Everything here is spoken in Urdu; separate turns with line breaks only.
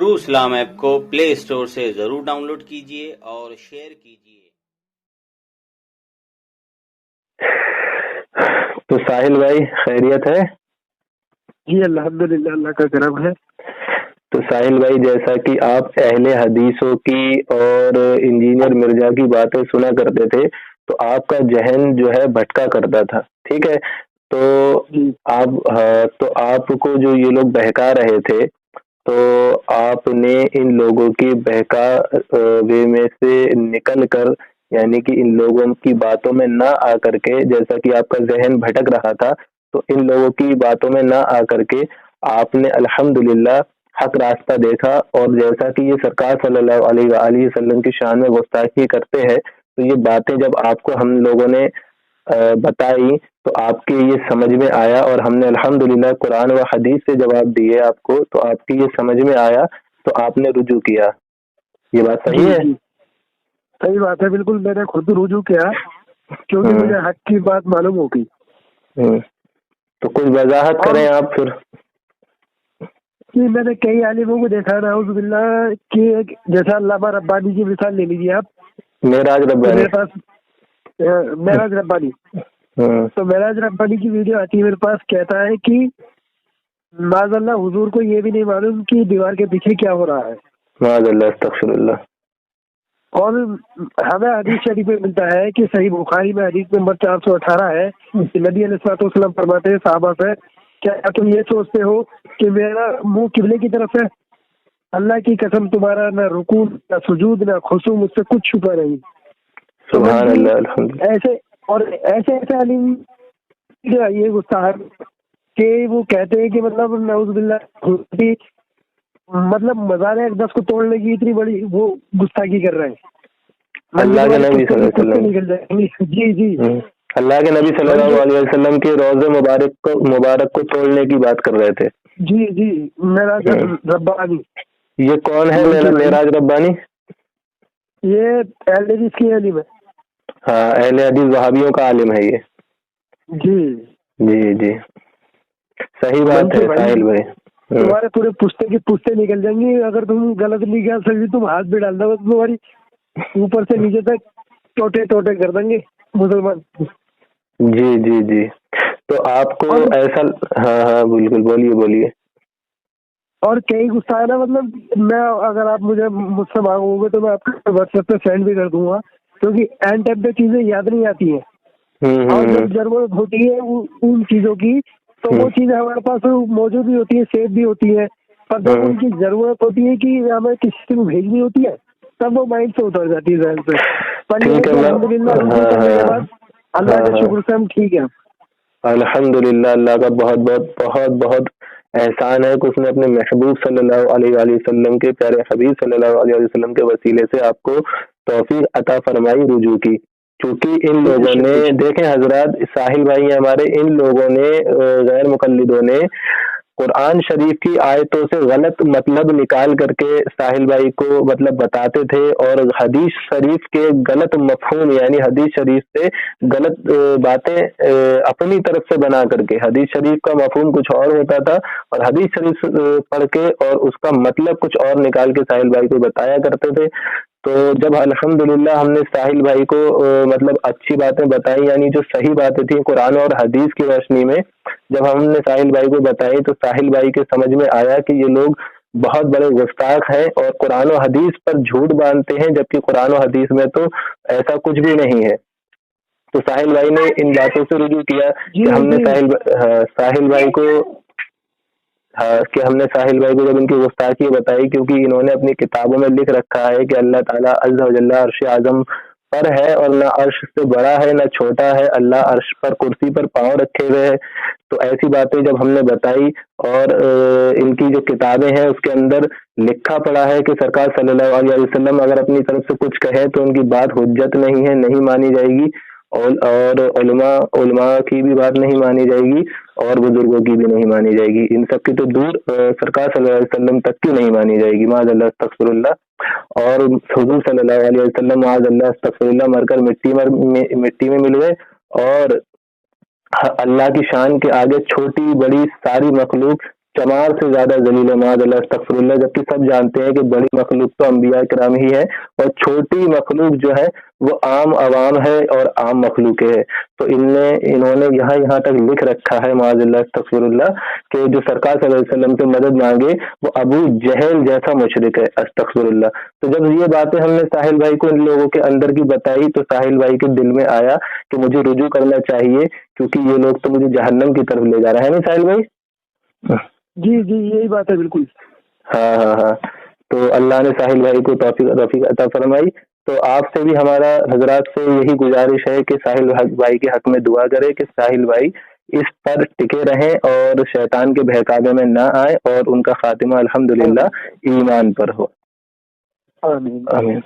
ٹرو اسلام ایپ کو پلے اسٹور سے ضرور ڈاؤن لوڈ کیجیے اور شیئر کیجیے۔
تو ساحل بھائی خیریت ہے؟
جی الحمدللہ، اللہ کا کرم ہے۔
تو ساحل بھائی، جیسا کہ آپ اہل حدیثوں کی اور انجینئر مرزا کی باتیں سنا کرتے تھے تو آپ کا ذہن جو ہے بھٹکا کرتا تھا، ٹھیک ہے؟ تو آپ کو جو یہ لوگ بہکا رہے تھے تو آپ نے ان لوگوں کی بہکا وے میں سے نکل کر، یعنی کہ ان لوگوں کی باتوں میں نہ آ کر کے، جیسا کہ آپ کا ذہن بھٹک رہا تھا تو ان لوگوں کی باتوں میں نہ آ کر کے آپ نے الحمدللہ حق راستہ دیکھا، اور جیسا کہ یہ سرکار صلی اللہ علیہ وآلہ وسلم کی شان میں گستاخی کرتے ہیں تو یہ باتیں جب آپ کو ہم لوگوں نے بتائی تو آپ کے یہ سمجھ میں آیا، اور ہم نے الحمدللہ قرآن و حدیث سے جواب دیے آپ کو، تو آپ کی یہ سمجھ میں آیا تو آپ نے رجوع کیا۔ یہ بات صحیح ہے؟
صحیح بات ہے، بالکل میں نے خود رجوع کیا کیونکہ مجھے حق کی بات معلوم ہو گئی۔
تو کچھ وضاحت کریں آپ پھر۔
میں نے کئی عالموں کو دیکھا، نعوذ باللہ، کہ جیسا علامہ ربانی کی مثال لے لیجیے آپ،
معراج ربانی،
میرے پاس معراج ربانی، تو معراج ربانی کی ویڈیو آتی ہے میرے پاس، کہتا ہے کہ معاذ اللہ حضور کو یہ بھی نہیں معلوم کہ دیوار کے پیچھے کیا ہو رہا ہے،
معاذ اللہ، استغفر اللہ۔ اور
ہمیں حدیث شریف میں ملتا ہے کہ صحیح بخاری میں حدیث نمبر 418 ہے کہ نبی علیہ الصلوۃ والسلام فرماتے ہیں صحابہ سے، کیا تم یہ سوچتے ہو کہ میرا منہ قبلے کی طرف ہے؟ اللہ کی قسم تمہارا نہ رکوع نہ سجود نہ خشوع مجھ سے کچھ چھپا نہیں۔
سبحان اللہ، الحمدللہ۔
ایسے عالم یہ گستاخ کہ وہ کہتے ہیں کہ مطلب نعوذ باللہ، مطلب مزار اقدس کو توڑنے کی اتنی بڑی وہ گستاخی کر رہے ہیں۔
اللہ کے نبی صلی اللہ علیہ وسلم،
جی
اللہ کے نبی صلی اللہ علیہ وسلم کے روضے مبارک کو توڑنے کی بات کر رہے تھے۔
جی معراج ربانی۔
یہ کون ہے معراج ربانی؟
یہ اہل حدیث کی عالم ہے۔
ہاں، اہل حدیث وہابیوں کا عالم ہے یہ۔ جی صحیح بات ہے ساحل بھائی۔
تمہارے پورے پشتے کی پشتے نکل جائیں گی اگر تم غلط نہیں کر سکتی، تم ہاتھ بھی ڈال دو تمہاری اوپر سے نیچے تک ٹوٹے کر دیں گے مسلمان۔
جی تو آپ کو ایسا، ہاں بالکل، بولیے۔
اور کئی گستاخ نا، مطلب میں اگر آپ مجھ سے مانگو گے تو میں آپ کو واٹس ایپ پہ سینڈ بھی کر دوں گا، کیونکہ اینڈ ٹائم پہ چیزیں یاد نہیں آتی ہیں، اور جب ضرورت ہوتی ہے ان چیزوں کی تو وہ چیزیں ہمارے پاس موجود بھی ہوتی ہے، سیو بھی ہوتی ہے، پر جب ان کی ضرورت ہوتی ہے کہ ہمیں کسی کو بھیجنی ہوتی ہے تب وہ مائنڈ سے اتر جاتی ہے ذہن سے۔ پر یہ الحمدللہ رجوع کرنے کے بعد اللہ کے شکر سے ہم ٹھیک ہیں۔
الحمدللہ، اللہ کا بہت احسان ہے کہ اس نے اپنے محبوب صلی اللہ علیہ وآلہ وسلم کے پیارے حبیب صلی اللہ علیہ وسلم کے وسیلے سے آپ کو توفیق عطا فرمائی رجوع کی۔ کیونکہ ان لوگوں نے، دیکھیں حضرات، ساحل بھائی ہمارے، ان لوگوں نے، غیر مقلدوں نے قرآن شریف کی آیتوں سے غلط مطلب نکال کر کے ساحل بھائی کو مطلب بتاتے تھے، اور حدیث شریف کے غلط مفہوم، یعنی حدیث شریف سے غلط باتیں اپنی طرف سے بنا کر کے، حدیث شریف کا مفہوم کچھ اور ہوتا تھا اور حدیث شریف پڑھ کے اور اس کا مطلب کچھ اور نکال کے ساحل بھائی کو بتایا کرتے تھے۔ تو جب الحمدللہ ہم نے ساحل بھائی کو مطلب اچھی باتیں بتائی، یعنی جو صحیح باتیں تھیں قرآن اور حدیث کی روشنی میں، جب ہم نے ساحل بھائی کو بتائی تو ساحل بھائی کے سمجھ میں آیا کہ یہ لوگ بہت بڑے گستاخ ہیں اور قرآن و حدیث پر جھوٹ باندھتے ہیں، جبکہ قرآن و حدیث میں تو ایسا کچھ بھی نہیں ہے۔ تو ساحل بھائی نے ان باتوں سے رجوع کیا کہ ہم نے ساحل بھائی کو جب ان کی گستاخی بتائی، کیونکہ انہوں نے اپنی کتابوں میں لکھ رکھا ہے کہ اللہ تعالیٰ عز و جل عرش اعظم پر ہے اور نہ عرش سے بڑا ہے نہ چھوٹا ہے، اللہ عرش پر کرسی پر پاؤں رکھے ہوئے ہے۔ تو ایسی باتیں جب ہم نے بتائی اور ان کی جو کتابیں ہیں اس کے اندر لکھا پڑا ہے کہ سرکار صلی اللہ علیہ وسلم اگر اپنی طرف سے کچھ کہے تو ان کی بات حجت نہیں ہے، نہیں مانی جائے گی، اور علماء کی بھی بات نہیں مانی جائے گی اور بزرگوں کی بھی نہیں مانی جائے گی، ان سب کی تو دور سرکار صلی اللہ علیہ وسلم تک کی نہیں مانی جائے گی، معاذ اللہ استغفر اللہ۔ اور حضور صلی اللہ علیہ وسلم معاذ اللہ استغفر اللہ مر کر مٹی میں مل گئے، اور اللہ کی شان کے آگے چھوٹی بڑی ساری مخلوق چمار سے زیادہ ذلیل معاذ اللہ استغفر اللہ، جبکہ سب جانتے ہیں کہ بڑی مخلوق تو انبیاء کرام ہی ہے اور چھوٹی مخلوق جو ہے وہ عام عوام ہے اور عام مخلوق ہے۔ تو انہوں نے یہاں تک لکھ رکھا ہے معاذ اللہ استغفر اللہ کہ جو سرکار صلی اللہ علیہ وسلم سے مدد مانگے وہ ابو جہل جیسا مشرک ہے، استغفر اللہ۔ تو جب یہ باتیں ہم نے ساحل بھائی کو ان لوگوں کے اندر کی بتائی تو ساحل بھائی کے دل میں آیا کہ مجھے رجوع کرنا چاہیے، کیونکہ یہ لوگ تو مجھے جہنم کی طرف لے جا رہے ہیں نا ساحل بھائی؟
جی یہی بات ہے بالکل۔
ہاں تو اللہ نے ساحل بھائی کو توفیق عطا فرمائی۔ تو آپ سے بھی ہمارا حضرات سے یہی گزارش ہے کہ ساحل بھائی کے حق میں دعا کرے کہ ساحل بھائی اس پر ٹکے رہیں اور شیطان کے بہکاوے میں نہ آئے اور ان کا خاتمہ الحمدللہ ایمان پر ہو۔
آمین۔
آمین۔